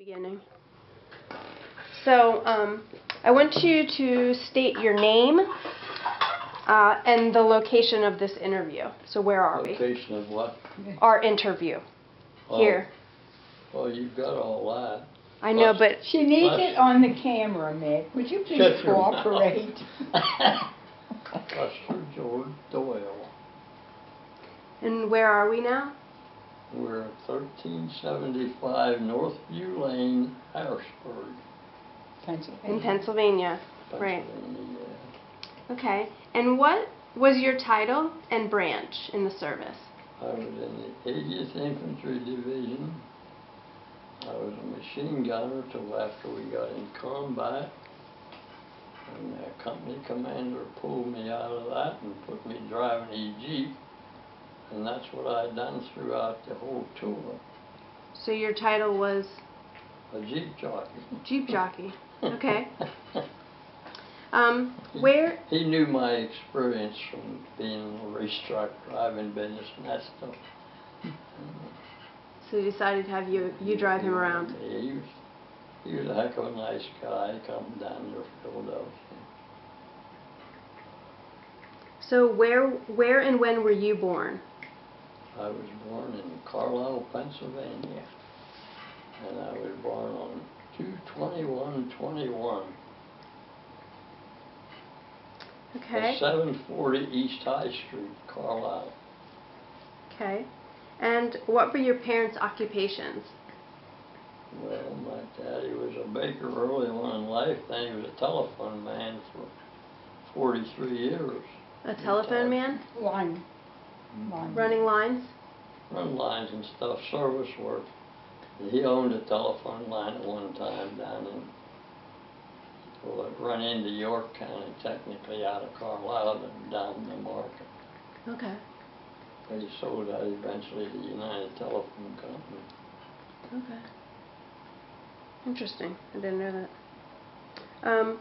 Beginning. So, I want you to state your name and the location of this interview. So where are we? Location of what? Our interview. Oh. Here. Well, you've got all that. I know, but... She needs it on the camera, Mick. Would you please cooperate? Buster George Doyle. And where are we now? We're at 1375 Northview Lane, Harrisburg. Pennsylvania. In Pennsylvania. Right. Yeah. Okay. And what was your title and branch in the service? I was in the 80th Infantry Division. I was a machine gunner till after we got in combat. And the company commander pulled me out of that and put me driving a Jeep. And that's what I'd done throughout the whole tour. So your title was? A Jeep jockey. Jeep jockey. Okay. Where? He knew my experience from being in the racetrack driving business and that stuff. So he decided to have you drive him around. Yeah, he was a heck of a nice guy coming down there from Philadelphia. So where and when were you born? I was born in Carlisle, Pennsylvania, and I was born on 2/21/21. Okay. 740 East High Street, Carlisle. Okay. And what were your parents' occupations? Well, my daddy was a baker early on in life, then he was a telephone man for 43 years. A telephone man? Line. Running lines? Run lines and stuff, service work. He owned a telephone line at one time down in, well, it run into York County, technically out of Carlisle and down in the market. Okay. But he sold that eventually to United Telephone Company. Okay. Interesting. I didn't know that.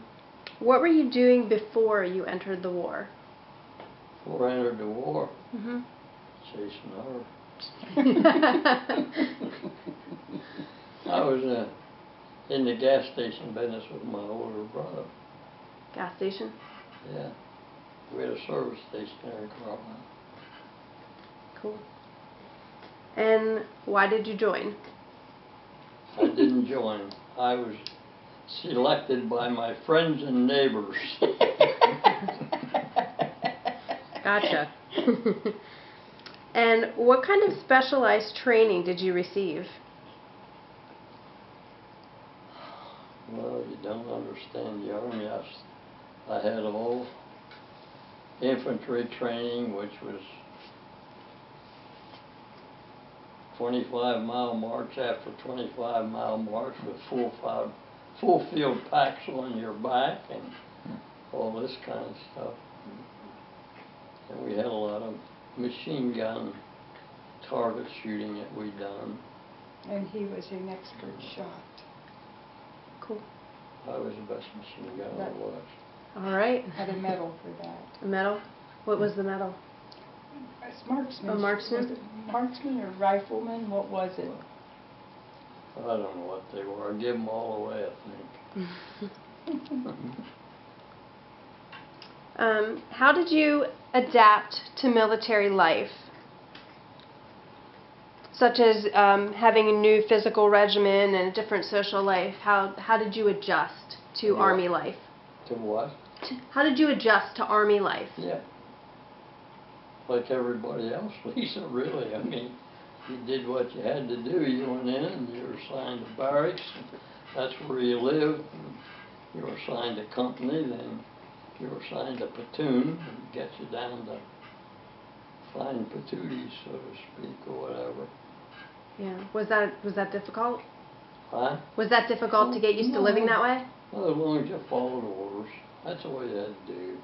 What were you doing before you entered the war? Before I entered the war, Mm-hmm. chasing her. I was in the gas station business with my older brother. Gas station? Yeah. We had a service station there in Carlisle. Cool. And why did you join? I didn't join. I was selected by my friends and neighbors. Gotcha. And what kind of specialized training did you receive? Well, you don't understand the Army. I had all infantry training, which was 25-mile march after 25-mile march with full field packs on your back and all this kind of stuff. And we had a lot of machine gun target shooting that we done. And he was an expert shot. Cool. I was the best machine gunner I was. All right. Had a medal for that. A medal? What was the medal? It's marksman. A marksman? Was it marksman or rifleman? What was it? I don't know what they were. I give them all away, I think. How did you adapt to military life? Such as having a new physical regimen and a different social life. How did you adjust to Army life? To what? How did you adjust to Army life? Yeah. Like everybody else, Lisa, really. I mean, you did what you had to do. You went in and you were assigned to barracks. And that's where you lived. And you were assigned a company. Then you were assigned a platoon and get you down to flying patooties, so to speak, or whatever. Yeah. Was that difficult? Huh? Was that difficult to get used to living that way? Well, as long as you followed orders. That's all you had to do.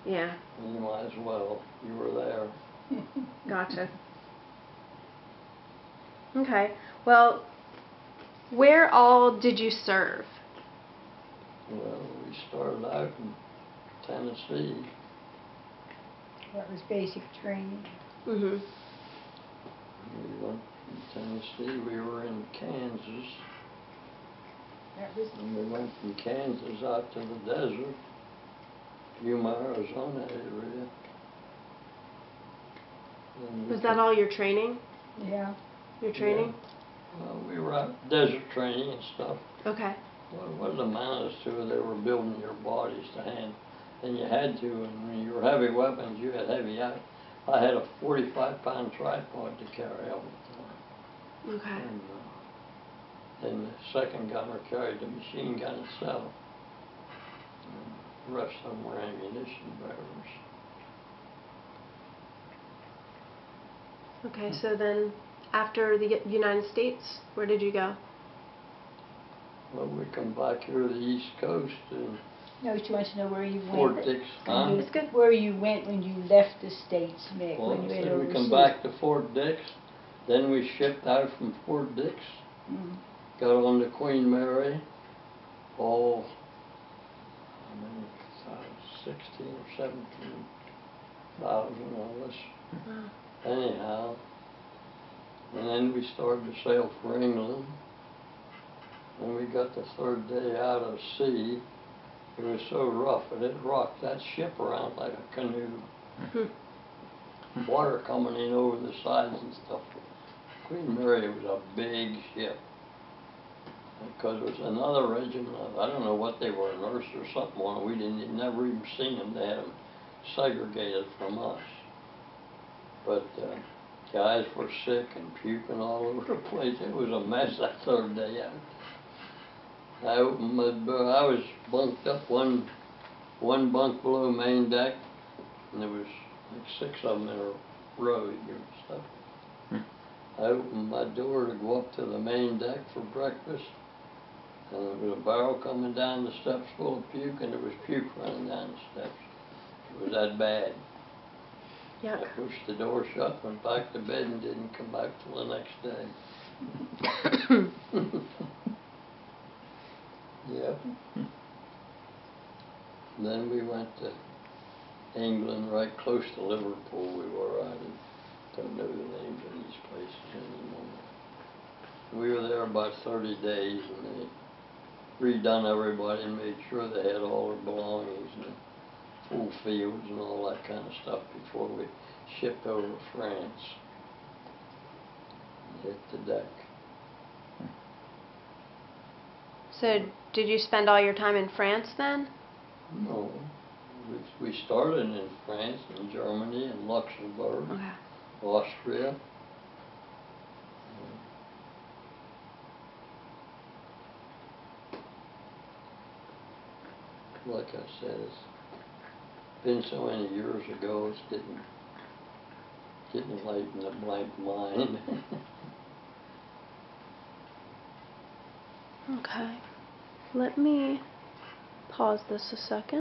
Yeah. And you might as well. You were there. Gotcha. Okay. Well, where all did you serve? Well, we started out in Tennessee. That was basic training. Mm-hmm. We went from Tennessee. We were in Kansas. And we went from Kansas out to the desert, Yuma, Arizona area. And we Was that all your training? Yeah. Your training? Well, we were out desert training and stuff. Okay. What it amounted to, they were building your bodies to hand. And you had to, and when you were heavy weapons, you had heavy. I had a 45-pound tripod to carry all the time. Okay. And then the second gunner carried the machine gun itself. And the rest of them were ammunition bearers. Okay, so then after the United States, where did you go? Well, we come back here to the East Coast and No, she wants to know where you went. Fort Dix, huh? It's good. Where you went when you left the States, Mick, Well, when you went so we come overseas. back to Fort Dix, then we shipped out from Fort Dix, got on the Queen Mary, all, I mean, 16 or 17,000 of us. Wow. Anyhow, and then we started to sail for England. When we got the third day out of sea, it was so rough and it rocked that ship around like a canoe. Water coming in over the sides and stuff. Queen Mary was a big ship. Because it was another regiment, I don't know what they were, a nurse or something on it. We never even seen them. They had them segregated from us. But guys were sick and puking all over the place. It was a mess that third day out. I opened my door. I was bunked up one bunk below main deck, and there was like 6 of them in a row here and stuff. I opened my door to go up to the main deck for breakfast, and there was a barrel coming down the steps full of puke, and there was puke running down the steps. It was that bad. Yuck. I pushed the door shut, went back to bed, and didn't come back till the next day. Yep. Then we went to England, right close to Liverpool we were. I don't know the names of these places anymore. We were there about 30 days, and they redone everybody and made sure they had all their belongings and full fields and all that kind of stuff before we shipped over to France. Hit the deck. So did you spend all your time in France then? No. We started in France and Germany and Luxembourg, Okay. Austria. Like I said, it's been so many years ago, it's getting late in the blank mind. Okay. Let me pause this a second.